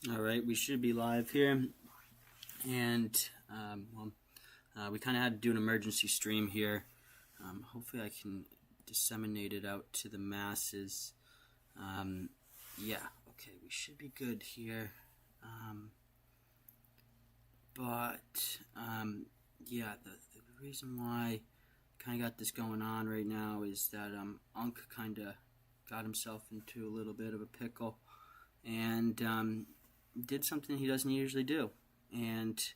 All right, we should be live here, and we kind of had to do an emergency stream here. Hopefully I can disseminate it out to the masses. Yeah, okay, we should be good here. Yeah, the reason why I kind of got this going on right now is that Unc kind of got himself into a little bit of a pickle and did something he doesn't usually do, and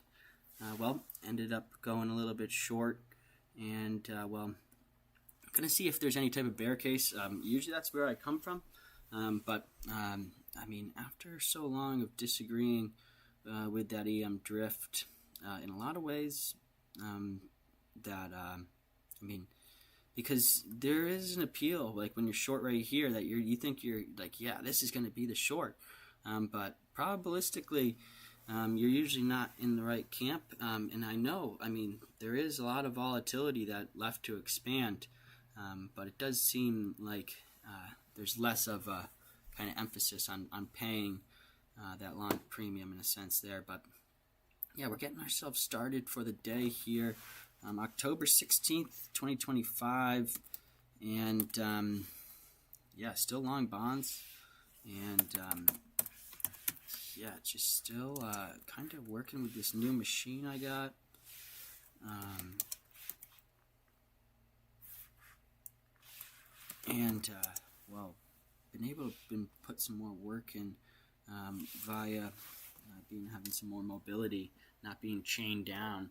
ended up going a little bit short, and I'm gonna see if there's any type of bear case. Usually that's where I come from, I mean, after so long of disagreeing with that EM drift, in a lot of ways, because there is an appeal, like when you're short right here, that you think you're like, yeah, this is going to be the short, but probabilistically, you're usually not in the right camp, and I mean, there is a lot of volatility that left to expand, but it does seem like there's less of a kind of emphasis on paying that long premium in a sense there. But yeah, we're getting ourselves started for the day here, October 16th, 2025, and yeah, still long bonds, and yeah, just still kind of working with this new machine I got. Been able to put some more work in via having some more mobility, not being chained down.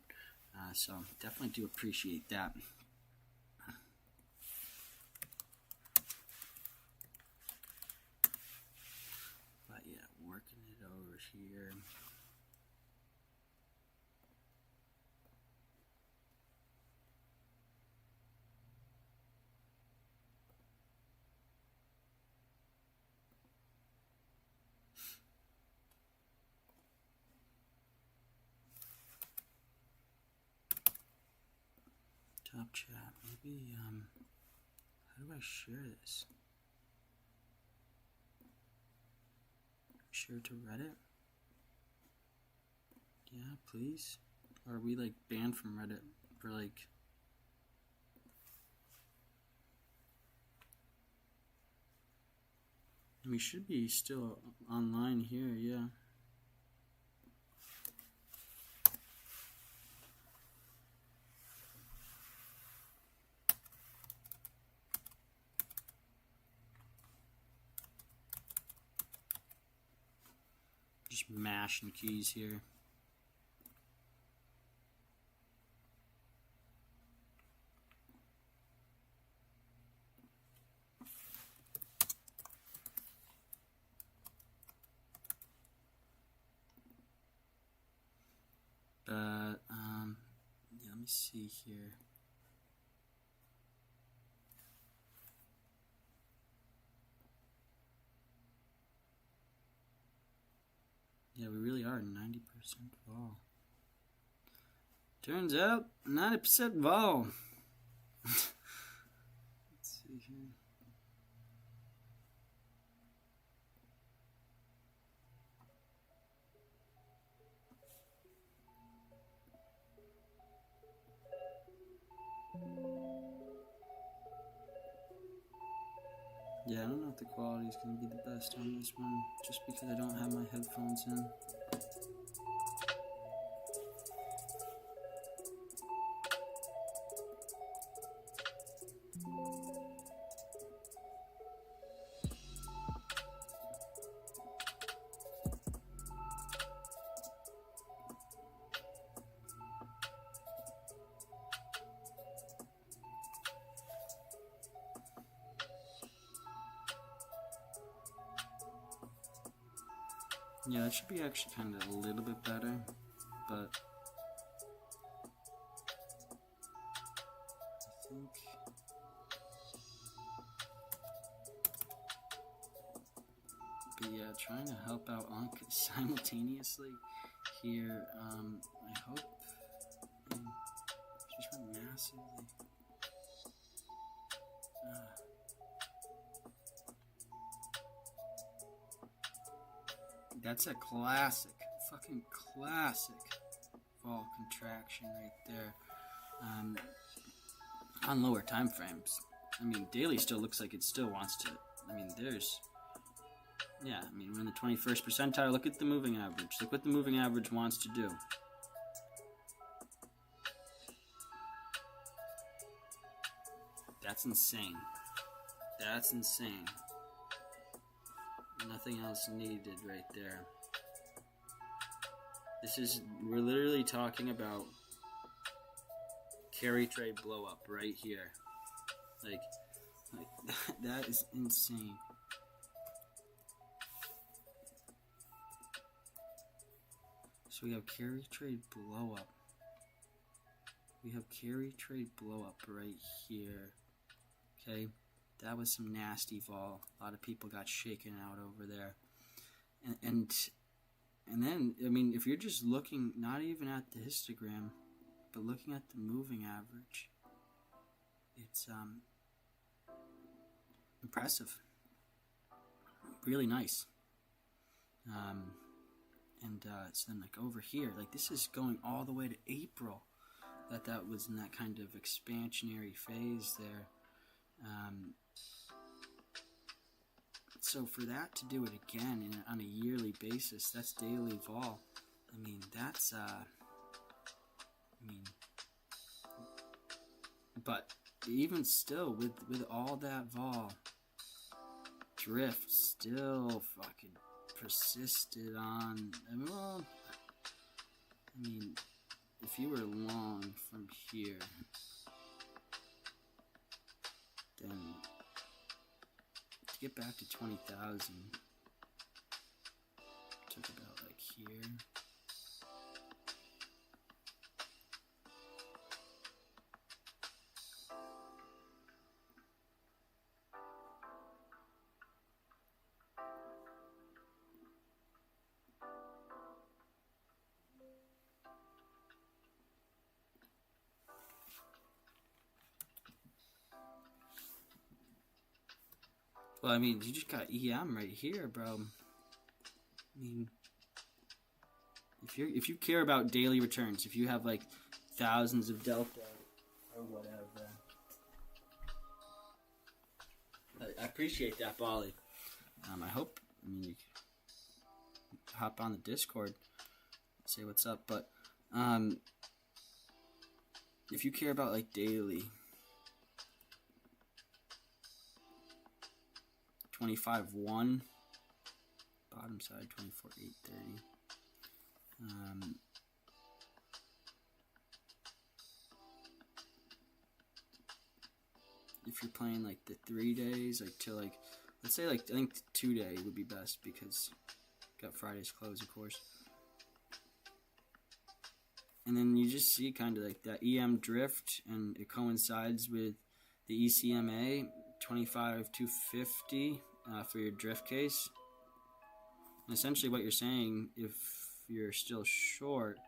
So definitely do appreciate that. But yeah, working it over here. Top chat, maybe, how do I share this? Share to Reddit? Yeah, please? Or are we, like, banned from Reddit for, like... We should be still online here, yeah. Just mashing keys here. But yeah, let me see here. Yeah, we really are 90% vol. Turns out, 90% vol. Let's see here. Yeah, I don't know if the quality is going to be the best on this one, just because I don't have my headphones in. Yeah, that should be actually kind of a little bit better, but I think yeah, trying to help out Unc simultaneously here. I hope just went massively. That's a classic, fucking classic fall contraction right there. On lower time frames. I mean, daily still looks like it still wants to. I mean, yeah, I mean, we're in the 21st percentile. Look at the moving average. Look what the moving average wants to do. That's insane. That's insane. Nothing else needed right there. We're literally talking about carry trade blow up right here. Like that is insane. So we have carry trade blow up. We have carry trade blow up right here. Okay, that was some nasty vol. A lot of people got shaken out over there. And then, I mean, if you're just looking, not even at the histogram, but looking at the moving average, it's impressive. Really nice. So then, like, over here, like, this is going all the way to April. That was in that kind of expansionary phase there. So for that to do it again on a yearly basis, that's daily vol. I mean, that's but even still, with all that vol, drift still fucking persisted on. I mean, if you were long from here, then to get back to 20,000 took about like here. Well, I mean, you just got EM right here, bro. I mean, if you care about daily returns, if you have like thousands of delta or whatever, I appreciate that, Bali. I hope. I mean, you can hop on the Discord, say what's up, but if you care about like daily. 25.1, bottom side 24.830. If you're playing like the 3 days, like till like, let's say like, I think 2 day would be best because got Friday's close, of course. And then you just see kind of like that EM drift, and it coincides with the ECMA 25.250. For your drift case. And essentially what you're saying, if you're still short,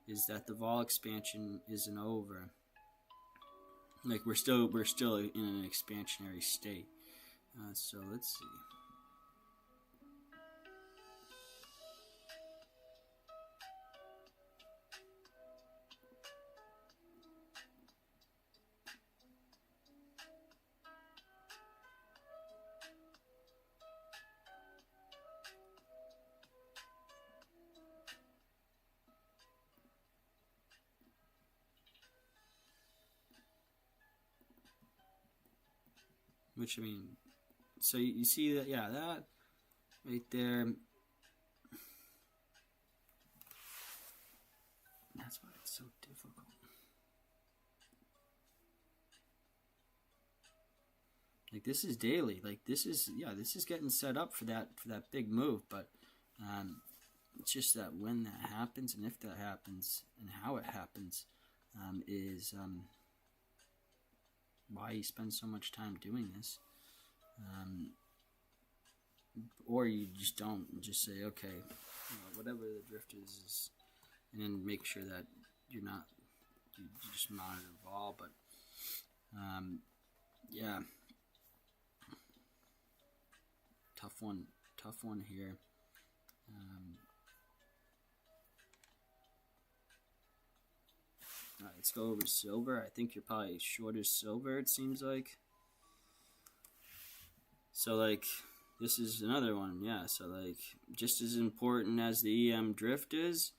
is that the vol expansion isn't over. Like we're still in an expansionary state. So let's see. Which, I mean, so you see that, yeah, that right there. That's why it's so difficult. Like this is daily. Like this is getting set up for that big move. But it's just that when that happens and if that happens and how it happens is why you spend so much time doing this. Or you just don't, just say, okay, whatever the drift is, and then make sure that you're not, you just monitor vol. But yeah, tough one here. All right, let's go over silver. I think you're probably short as silver, it seems like. So, like, this is another one, yeah. So, like, just as important as the EM drift is,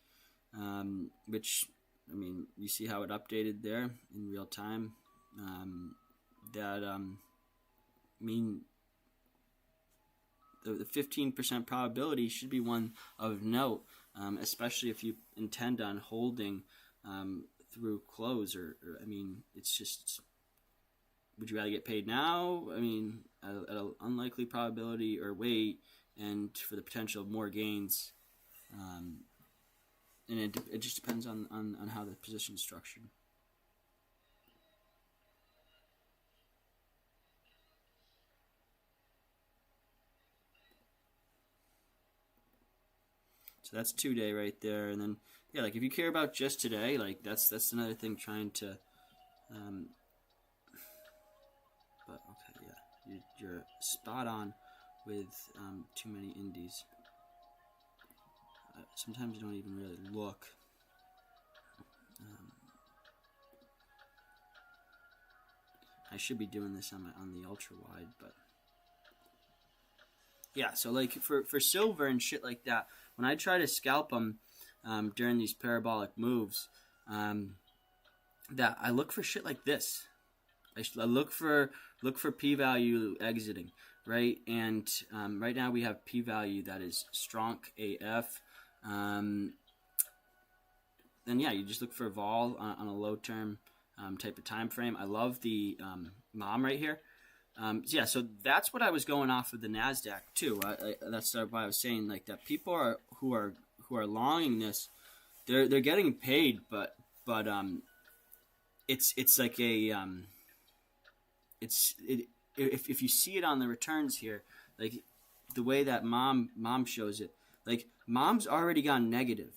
which, I mean, you see how it updated there in real time. I mean, the 15% probability should be one of note, especially if you intend on holding through close. Or, I mean, it's just, would you rather get paid now? I mean, at an unlikely probability, or wait and for the potential of more gains? And it just depends on how the position is structured. So that's 2-day right there. And then, yeah, like if you care about just today, like that's another thing, trying to but okay, yeah, you're spot on with too many indies. Sometimes you don't even really look. I should be doing this on the ultra wide, but yeah. So like for silver and shit like that, when I try to scalp them during these parabolic moves, that I look for shit like this. I look for p-value exiting, right? And right now we have p-value that is strong AF. Then yeah, you just look for vol on a low term type of time frame. I love the mom right here. Yeah, so that's what I was going off of the Nasdaq too. That's why I was saying like that. People who are longing this, they're getting paid, but it's like a if you see it on the returns here, like the way that mom shows it, like mom's already gone negative.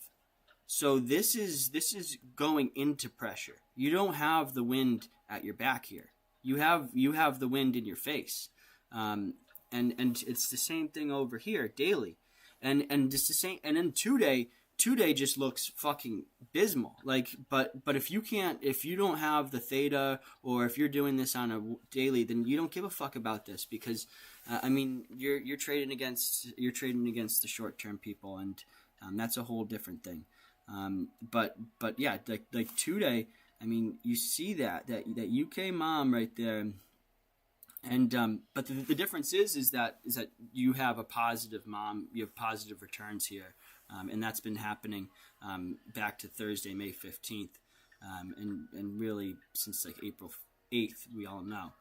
So this is going into pressure. You don't have the wind at your back here. You have the wind in your face, and it's the same thing over here daily, and it's the same. And then 2-day just looks fucking abysmal. Like, but if you don't have the theta, or if you're doing this on a daily, then you don't give a fuck about this, because I mean you're trading against the short term people, and that's a whole different thing. But yeah, like 2-day, I mean, you see that UK mom right there, and but the difference is that you have a positive mom, you have positive returns here, and that's been happening back to Thursday, May 15th, and really since like April 8th, we all know.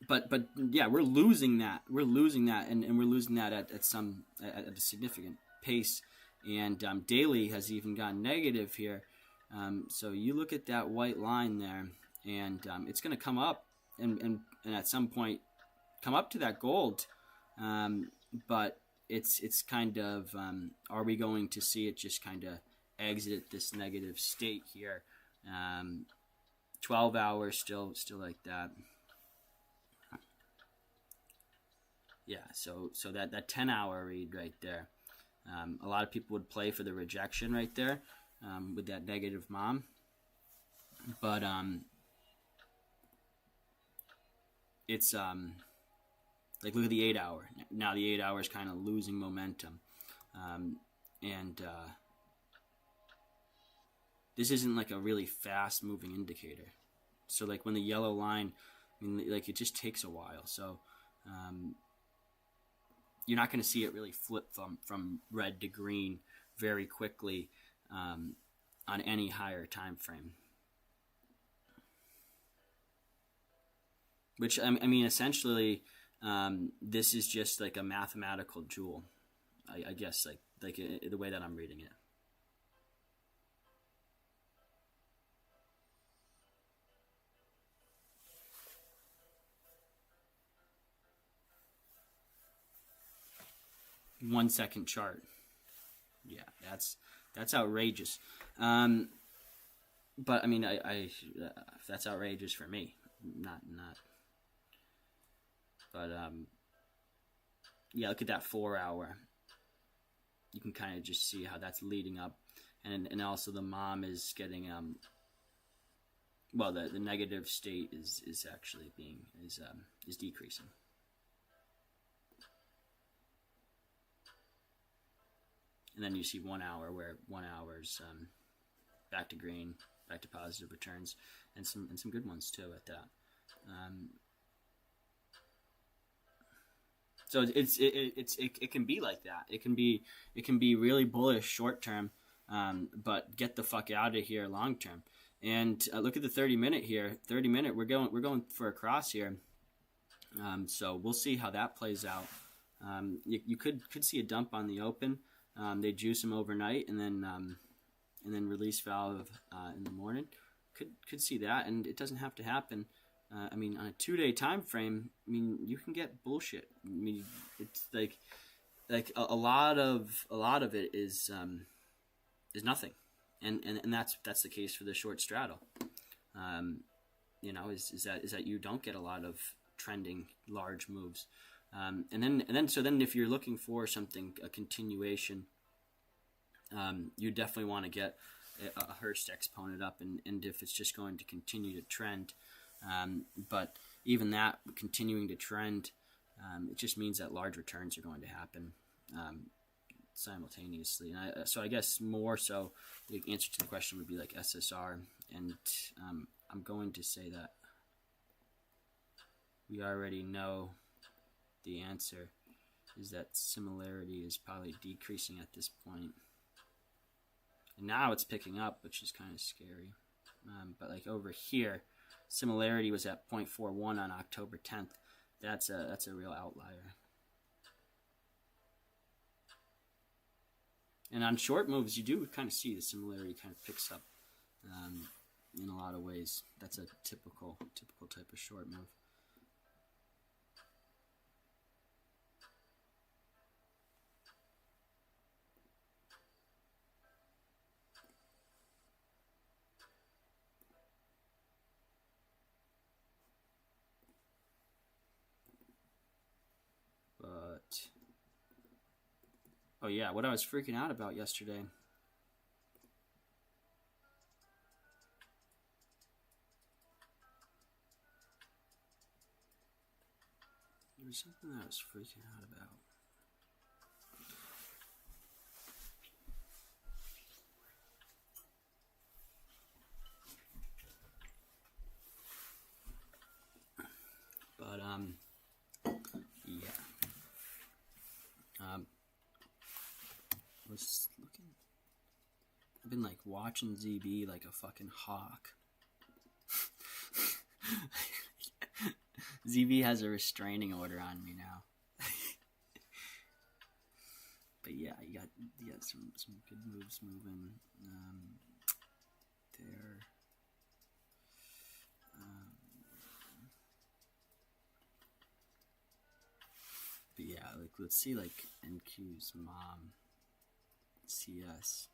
But yeah, we're losing that, and we're losing that at a significant pace. And daily has even gone negative here. So you look at that white line there, and it's going to come up and at some point come up to that gold. But it's kind of, are we going to see it just kind of exit this negative state here? 12 hours still like that. Yeah, so that 10-hour read right there. A lot of people would play for the rejection right there with that negative mom. But it's like, look at the 8-hour. Now the 8-hour is kind of losing momentum. And this isn't like a really fast moving indicator. So like when the yellow line, I mean, like it just takes a while. So you're not going to see it really flip from red to green very quickly on any higher time frame. Which, I mean, essentially, this is just like a mathematical jewel, I guess, like the way that I'm reading it. One second chart. Yeah, that's outrageous. But I mean, I that's outrageous for me. Not. But yeah, look at that 4-hour. you can kind of just see how that's leading up, and also the mom is getting well, the negative state is actually being is decreasing. And then you see 1 hour where 1 hour's back to green, back to positive returns, and some good ones too at that. So it can be like that. It can be really bullish short term, but get the fuck out of here long term. And look at the 30-minute here. 30-minute, we're going for a cross here. So we'll see how that plays out. You could see a dump on the open. They juice them overnight and then release valve in the morning. Could see that, and it doesn't have to happen. I mean, on a 2-day time frame, I mean, you can get bullshit. I mean, it's like a lot of it is nothing, and that's the case for the short straddle. You know, is that you don't get a lot of trending large moves, and then if you're looking for something, a continuation, you definitely want to get a Hurst exponent up, and if it's just going to continue to trend. But even that continuing to trend, it just means that large returns are going to happen simultaneously. And so I guess more so the answer to the question would be like SSR, and I'm going to say that we already know the answer is that similarity is probably decreasing at this point. And now it's picking up, which is kind of scary. But like over here, similarity was at 0.41 on October 10th. That's a real outlier. And on short moves, you do kind of see the similarity kind of picks up in a lot of ways. That's a typical type of short move. Oh yeah, what I was freaking out about yesterday. There was something that I was freaking out about. But yeah. I was looking. I've been like watching ZB like a fucking hawk. ZB has a restraining order on me now. But yeah, you got some good moves moving there. But yeah, like let's see like NQ's mom. CS.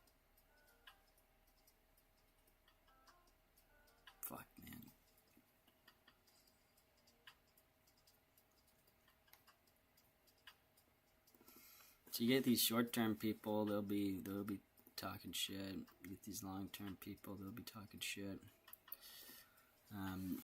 Fuck, man. So you get these short-term people, they'll be talking shit. You get these long-term people, they'll be talking shit.